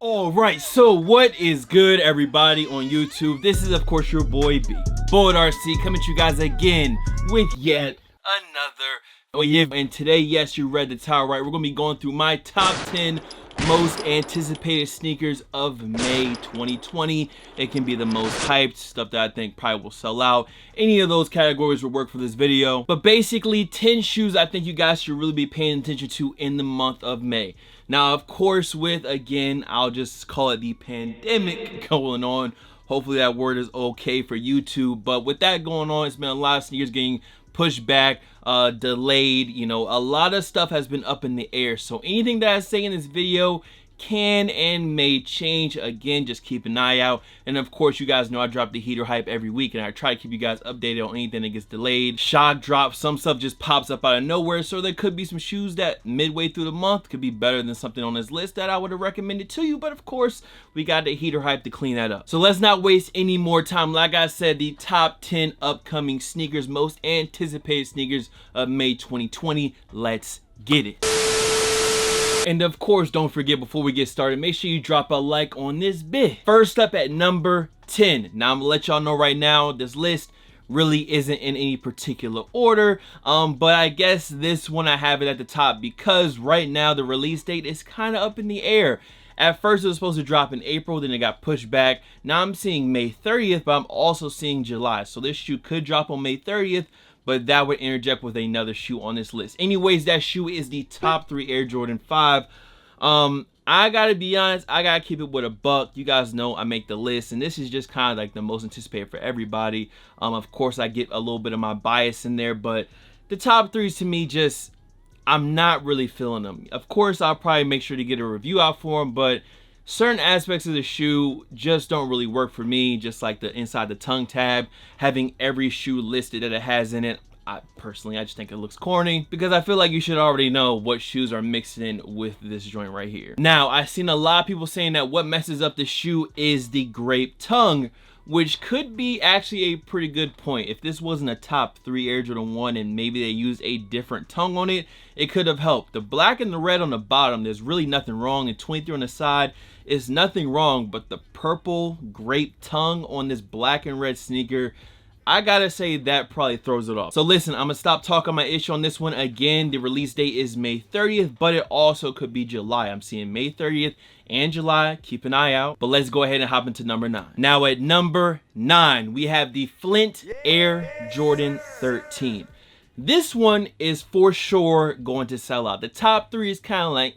Alright, so what is good, everybody on YouTube? This is of course your boy B, Bullet RC, coming to you guys again with yet another and today, yes, you read the title right, we're gonna be going through my top 10 most anticipated sneakers of May 2020. It can be the most hyped stuff that I think probably will sell out. Any of those categories will work for this video, but basically 10 shoes I think you guys should really be paying attention to in the month of May. Now, of course, with, again, I'll just call it the pandemic going on. Hopefully that word is okay for YouTube. But with that going on, it's been a lot of sneakers getting pushed back, delayed. You know, a lot of stuff has been up in the air. So anything that I say in this video can and may change. Again, just keep an eye out. And of course, you guys know I drop the heater hype every week, and I try to keep you guys updated on anything that gets delayed, shock drops, some stuff just pops up out of nowhere. So there could be some shoes that midway through the month could be better than something on this list that I would have recommended to you. But of course, we got the heater hype to clean that up. So let's not waste any more time. Like I said, the top 10 upcoming sneakers, most anticipated sneakers of May 2020. Let's get it. And of course, don't forget, before we get started, make sure you drop a like on this bit. First up at number 10. Now, I'm gonna let y'all know right now, this list really isn't in any particular order, but I guess this one I have it at the top because right now the release date is kind of up in the air. At first it was supposed to drop in April, then it got pushed back. Now I'm seeing May 30th, but I'm also seeing July. So this shoe could drop on May 30th, but that would interject with another shoe on this list. Anyways, that shoe is the top 3 Air Jordan 5. I gotta be honest, I gotta keep it with a buck. You guys know I make the list, and this is just kind of like the most anticipated for everybody. Of course, I get a little bit of my bias in there, but the top 3s to me just, I'm not really feeling them. Of course, I'll probably make sure to get a review out for them, but certain aspects of the shoe just don't really work for me. Just like the inside the tongue tab, having every shoe listed that it has in it. I just think it looks corny because I feel like you should already know what shoes are mixed in with this joint right here. Now, I've seen a lot of people saying that what messes up the shoe is the grape tongue, which could be actually a pretty good point. If this wasn't a top 3 Air Jordan 1 and maybe they used a different tongue on it, it could have helped. The black and the red on the bottom, there's really nothing wrong, and 23 on the side is nothing wrong, but the purple grape tongue on this black and red sneaker, I gotta say that probably throws it off. So listen, I'm gonna stop talking my issue on this one. Again, the release date is May 30th, but it also could be July. I'm seeing May 30th and July. Keep an eye out. But let's go ahead and hop into number 9. Now at number 9, we have the Flint Air Jordan 13. This one is for sure going to sell out. The top 3 is kind of like,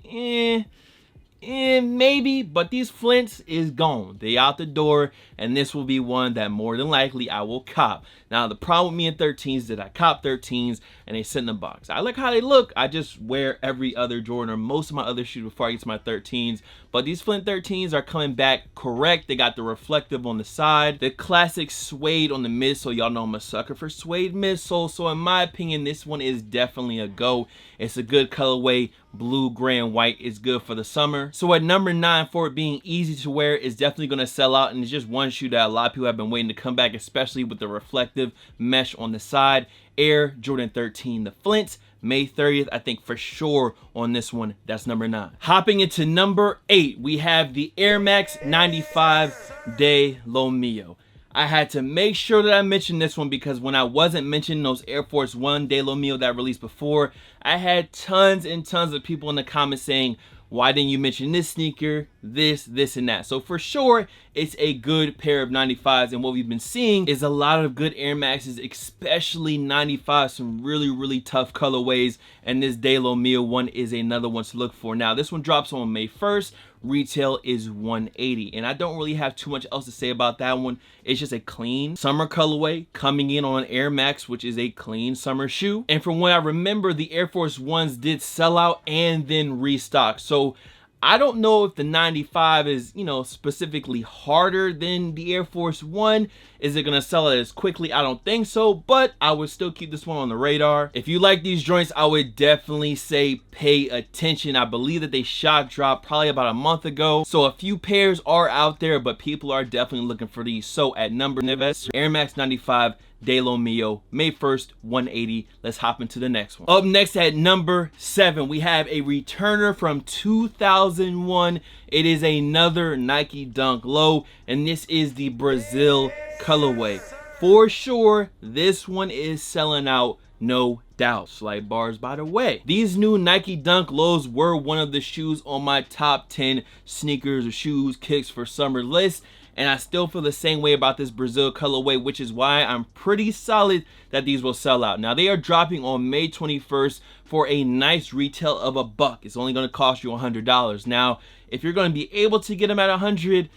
maybe, but these Flints is gone. They out the door, and this will be one that more than likely I will cop. Now, the problem with me in 13s is that I cop 13s and they sit in the box. I like how they look. I just wear every other Jordan or most of my other shoes before I get to my 13s. But these Flint 13s are coming back correct. They got the reflective on the side, the classic suede on the midsole. Y'all know I'm a sucker for suede midsole, so in my opinion, this one is definitely a go. It's a good colorway. Blue, gray, and white is good for the summer. So at number 9, for it being easy to wear, is definitely going to sell out, and it's just one shoe that a lot of people have been waiting to come back, especially with the reflective mesh on the side. Air Jordan 13, the Flint. May 30th, I think for sure on this one. That's number 9. Hopping into number 8, we have the Air Max 95 De Lo Mio. I had to make sure that I mentioned this one because when I wasn't mentioning those Air Force 1 De Lo Mio that released before, I had tons and tons of people in the comments saying, why didn't you mention this sneaker, this, and that? So for sure, it's a good pair of 95s, and what we've been seeing is a lot of good Air Maxes, especially 95, some really tough colorways, and this De Lo Mio one is another one to look for. Now, this one drops on May 1st. Retail is $180, and I don't really have too much else to say about that one. It's just a clean summer colorway coming in on an Air Max, which is a clean summer shoe. And from what I remember, the Air Force 1s did sell out and then restock. So I don't know if the 95 is, you know, specifically harder than the Air Force 1. Is it going to sell it as quickly? I don't think so, but I would still keep this one on the radar. If you like these joints, I would definitely say pay attention. I believe that they shock dropped probably about a month ago. So a few pairs are out there, but people are definitely looking for these. So at number 9, Air Max 95 De Lo Mio, May 1st, 180. Let's hop into the next one. Up next at number 7, we have a returner from 2001. It is another Nike Dunk Low, and this is the Brazil colorway. For sure, this one is selling out, no doubt. Slight bars by the way. These new Nike Dunk Lows were one of the shoes on my top 10 sneakers or shoes, kicks for summer list. And I still feel the same way about this Brazil colorway, which is why I'm pretty solid that these will sell out. Now, they are dropping on May 21st for a nice retail of $1. It's only going to cost you $100. Now, if you're going to be able to get them at $100,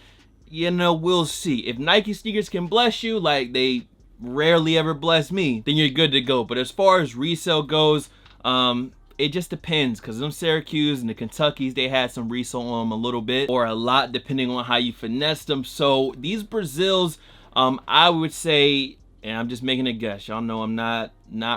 you know, we'll see. If Nike sneakers can bless you like they rarely ever bless me, then you're good to go. But as far as resale goes, it just depends, because them Syracuse and the Kentuckys, they had some resale on them a little bit or a lot, depending on how you finesse them. So these Brazils, I would say, and I'm just making a guess, y'all know I'm not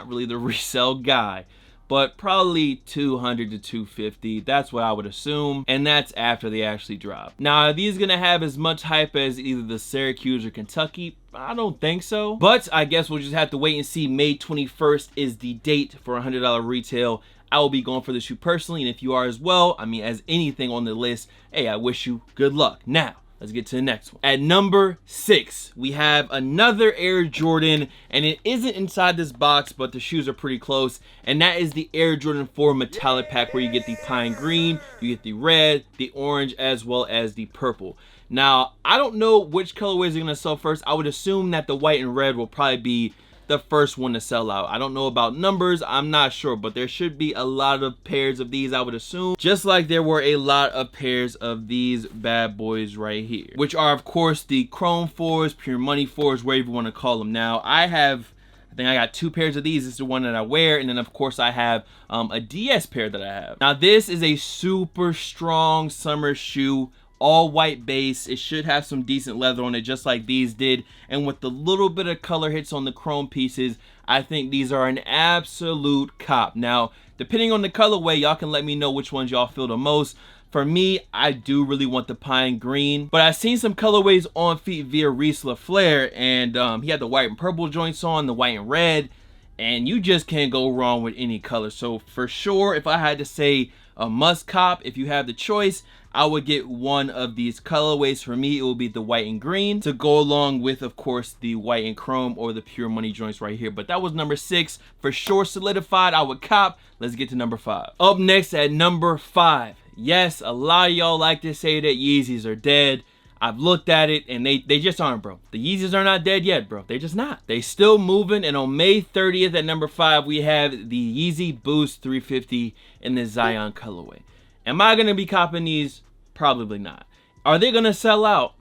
really the resale guy, but probably 200 to 250. That's what I would assume, and that's after they actually drop. Now, are these gonna have as much hype as either the Syracuse or Kentucky? I don't think so, but I guess we'll just have to wait and see. May 21st is the date for $100 retail. I will be going for the shoe personally, and if you are as well, I mean, as anything on the list, hey, I wish you good luck. Now, let's get to the next one. At number 6, we have another Air Jordan, and it isn't inside this box, but the shoes are pretty close, and that is the Air Jordan 4 Metallic Pack, where you get the pine green, you get the red, the orange, as well as the purple. Now, I don't know which colorways are going to sell first. I would assume that the white and red will probably be the first one to sell out. I don't know about numbers, I'm not sure, but there should be a lot of pairs of these, I would assume, just like there were a lot of pairs of these bad boys right here, which are of course the Chrome 4s, Pure Money 4s, whatever you want to call them. Now, I think I got 2 pairs of these. This is the one that I wear, and then of course I have a DS pair that I have. Now, this is a super strong summer shoe, all white base. It should have some decent leather on it, just like these did, and with the little bit of color hits on the chrome pieces, I think these are an absolute cop. Now, depending on the colorway, y'all can let me know which ones y'all feel the most. For me, I do really want the pine green, but I've seen some colorways on feet via Reese LaFleur, and he had the white and purple joints on, the white and red, and you just can't go wrong with any color. So for sure, if I had to say a must cop, if you have the choice, I would get one of these colorways. For me, it will be the white and green to go along with, of course, the white and chrome or the Pure Money joints right here. But that was number 6. For sure solidified, I would cop. Let's get to number 5. Up next at number 5. Yes, a lot of y'all like to say that Yeezys are dead. I've looked at it, and they just aren't, bro. The Yeezys are not dead yet, bro. They're just not. They still moving, and on May 30th at number 5, we have the Yeezy Boost 350 in the Zion colorway. Am I going to be copping these? Probably not. Are they going to sell out?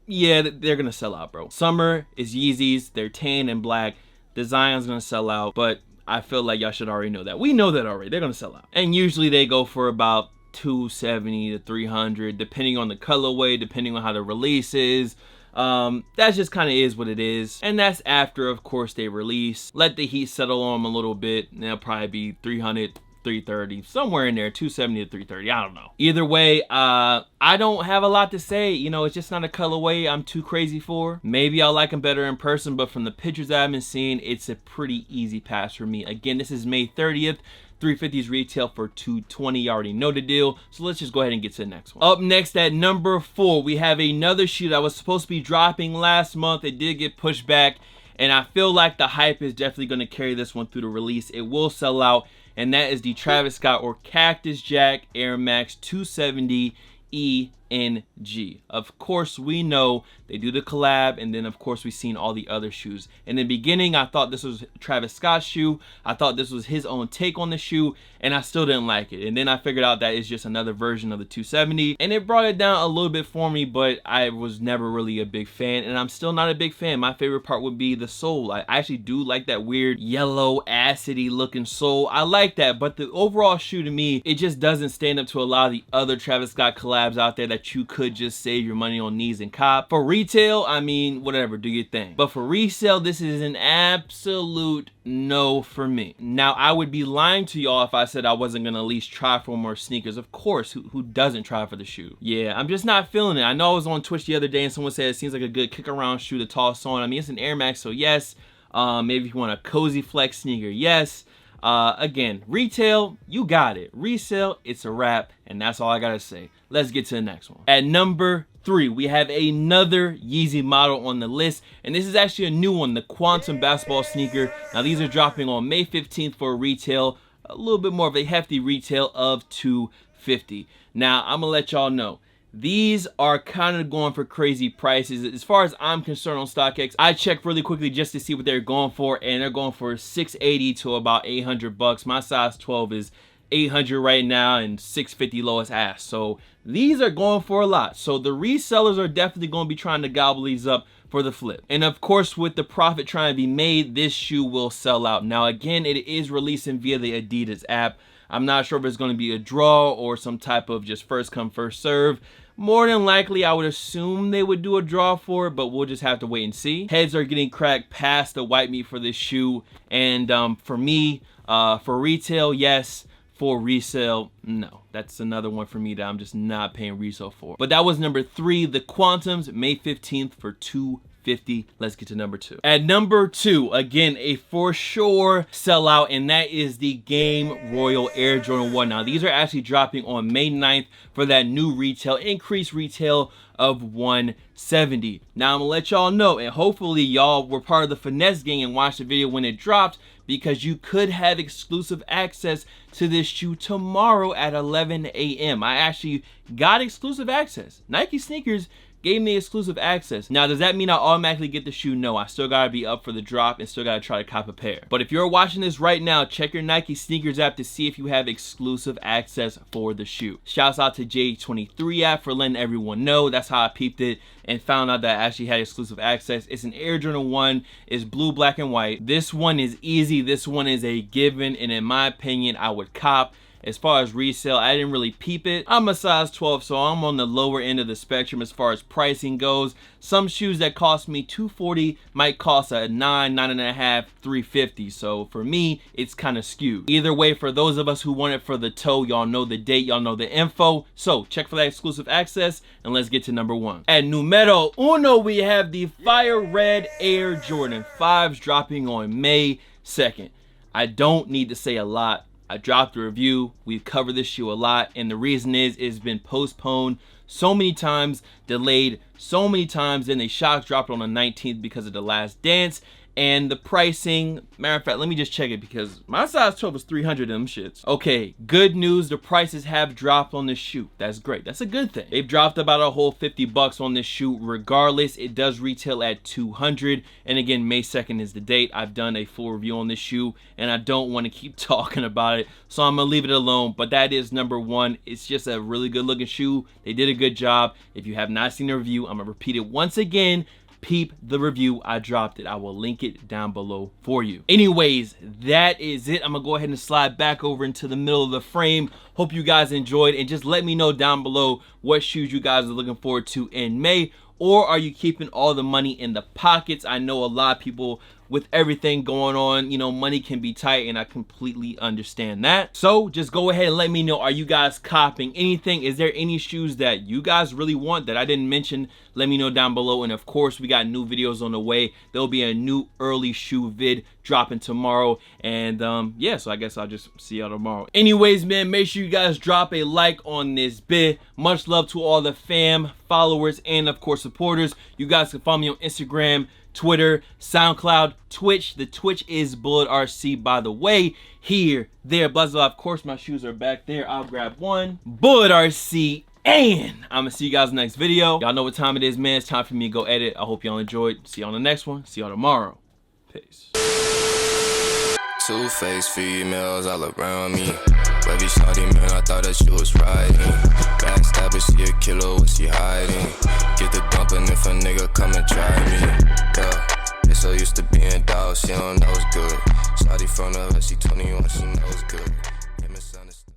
Yeah, they're going to sell out, bro. Summer is Yeezys. They're tan and black. The Zion's going to sell out, but I feel like y'all should already know that. We know that already. They're going to sell out. And usually they go for about $270 to $300, depending on the colorway, depending on how the release is. That just kind of is what it is, and that's after, of course, they release, let the heat settle on them a little bit, and they'll probably be $300, $330, somewhere in there, $270 to $330. I don't know. Either way, I don't have a lot to say. You know, it's just not a colorway I'm too crazy for. Maybe I'll like them better in person, but from the pictures I've been seeing, it's a pretty easy pass for me. Again, this is May 30th. 350s retail for $220. You already know the deal, so let's just go ahead and get to the next one. Up next at number 4, we have another shoe that was supposed to be dropping last month. It did get pushed back, and I feel like the hype is definitely going to carry this one through the release. It will sell out, and that is the Travis Scott or Cactus Jack Air Max 270 ENG. Of course, we know they do the collab, and then of course we've seen all the other shoes. In the beginning, I thought this was Travis Scott's shoe. I thought this was his own take on the shoe, and I still didn't like it. And then I figured out that it's just another version of the 270, and it brought it down a little bit for me, but I was never really a big fan, and I'm still not a big fan. My favorite part would be the sole. I actually do like that weird yellow acidy looking sole. I like that, but the overall shoe to me, it just doesn't stand up to a lot of the other Travis Scott collabs out there that you could just save your money on these and cop. For retail, I mean, whatever, do your thing. But for resale, this is an absolute no for me. Now, I would be lying to y'all if I said I wasn't gonna at least try for more sneakers. Of course, who doesn't try for the shoe? Yeah, I'm just not feeling it. I know I was on Twitch the other day and someone said it seems like a good kick around shoe to toss on. I mean, it's an Air Max, so yes. Maybe if you want a cozy flex sneaker, yes. Again, retail, you got it. Resale, it's a wrap, and that's all I gotta say. Let's get to the next one. At number 3, we have another Yeezy model on the list, and this is actually a new one, the Quantum basketball sneaker. Now these are dropping on May 15th for retail, a little bit more of a hefty retail of $250. Now I'm gonna let y'all know, these are kind of going for crazy prices. As far as I'm concerned on StockX, I checked really quickly just to see what they're going for, and they're going for $680 to about $800. My size 12 is $800 right now and $650 lowest ask. So these are going for a lot. So the resellers are definitely going to be trying to gobble these up for the flip. And of course, with the profit trying to be made, this shoe will sell out. Now again, it is releasing via the Adidas app. I'm not sure if it's going to be a draw or some type of just first come first serve. More than likely, I would assume they would do a draw for it, but we'll just have to wait and see. Heads are getting cracked past the white meat for this shoe. And for me, for retail, yes. For resale, no. That's another one for me that I'm just not paying resale for. But that was number 3, the Quantums, May 15th for $250. Let's get to number 2. At number 2, again, a for sure sellout, and that is the Game Royal Air Jordan 1. Now, these are actually dropping on May 9th for that new retail, increased retail of $170. Now, I'm gonna let y'all know, and hopefully y'all were part of the finesse gang and watched the video when it dropped, because you could have exclusive access to this shoe tomorrow at 11 a.m. I actually got exclusive access. Nike sneakers gave me exclusive access. Now, does that mean I automatically get the shoe? No, I still gotta be up for the drop and still gotta try to cop a pair. But if you're watching this right now, check your Nike sneakers app to see if you have exclusive access for the shoe. Shouts out to J23 app for letting everyone know. That's how I peeped it and found out that I actually had exclusive access. It's an Air Jordan 1, it's blue, black, and white. This one is easy, this one is a given, and in my opinion, I would cop. As far as resale, I didn't really peep it. I'm a size 12, so I'm on the lower end of the spectrum as far as pricing goes. Some shoes that cost me $240 might cost a $9, $9.5, $350. So for me, it's kind of skewed. Either way, for those of us who want it for the toe, y'all know the date, y'all know the info. So check for that exclusive access, and let's get to number 1. At numero uno, we have the Fire Red Air Jordan 5s dropping on May 2nd. I don't need to say a lot. I dropped a review, we've covered this shoe a lot, and the reason is it's been postponed so many times, delayed so many times, then they shock dropped on the 19th because of The Last Dance. And the pricing, matter of fact, let me just check it because my size 12 was 300 of them shits. Okay, good news, the prices have dropped on this shoe. That's great, that's a good thing. They've dropped about a whole $50 on this shoe. Regardless, it does retail at $200. And again, May 2nd is the date. I've done a full review on this shoe and I don't want to keep talking about it, so I'm gonna leave it alone. But that is number 1. It's just a really good looking shoe. They did a good job. If you have not seen the review, I'm gonna repeat it once again. Peep the review, I dropped it. I will link it down below for you. Anyways, that is it. I'm gonna go ahead and slide back over into the middle of the frame. Hope you guys enjoyed, and just let me know down below what shoes you guys are looking forward to in May, or are you keeping all the money in the pockets? I know a lot of people, with everything going on, you know, money can be tight, and I completely understand that. So just go ahead and let me know, are you guys copping anything? Is there any shoes that you guys really want that I didn't mention? Let me know down below. And of course, we got new videos on the way. There'll be a new early shoe vid dropping tomorrow. And yeah, so I guess I'll just see y'all tomorrow. Anyways, man, make sure you guys drop a like on this vid. Much love to all the fam, followers, and of course supporters. You guys can follow me on Instagram, Twitter, SoundCloud, Twitch. The Twitch is BulletRC, by the way. Here, there, blah, blah. Of course, my shoes are back there. I'll grab one. BulletRC, and I'm gonna see you guys in the next video. Y'all know what time it is, man. It's time for me to go edit. I hope y'all enjoyed. See y'all on the next one. See y'all tomorrow. Peace. Two-faced females all around me. Baby shawty, man, I thought that she was riding. Backstabber, she a killer, what she hiding? Get the dumping if a nigga come and try me. Yeah, they so used to being dogs, she don't know it's good. Shawty from the hood, she 21, she knows good.